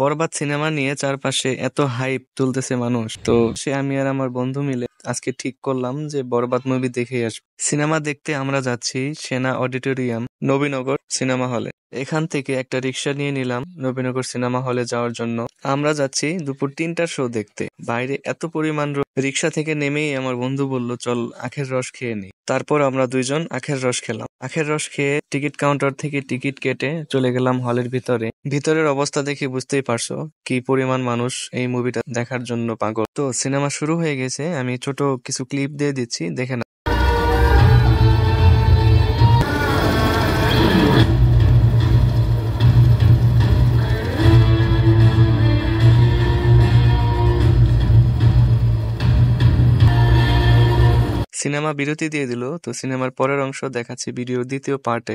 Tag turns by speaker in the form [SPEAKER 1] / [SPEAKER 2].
[SPEAKER 1] বরবাদ cinema নিয়ে চারপাশে এত হাইপ তুলতেছে মানুষ, তো আমি আর আমার বন্ধু মিলে আজকে ঠিক করলাম যে বরবাদ মুভি দেখেই আসবো। সিনেমা দেখতে আমরা যাচ্ছি সেনা অডিটোরিয়াম নবীনগর সিনেমা হলে। এখান থেকে একটা রিক্সা নিয়ে নিলাম নবীনগর সিনেমা হলে যাওয়ার জন্য। আমরা যাচ্ছি দুপুর 3টার শো দেখতে। বাইরে এত পরিমাণ রিক্সা থেকে নেমেই আমার বন্ধু বলল, চল আখের রস খেয়ে নিই। তারপর আমরা দুইজন আখের রস খেলাম। আখের রস খেয়ে টিকিট কাউন্টার থেকে টিকিট কেটে চলে গেলাম হলের ভিতরে। ভিতরের অবস্থা দেখে বুঝতেই পারছো কি পরিমাণ মানুষ এই মুভিটা দেখার জন্য পাগল। তো সিনেমা শুরু হয়ে গেছে, আমি ছোট কিছু ক্লিপ দিয়ে দিচ্ছি, দেখে না। সিনেমা বিরতি দিয়ে দিল, তো সিনেমার পরের অংশ দেখাচ্ছি ভিডিওর দ্বিতীয় পার্টে।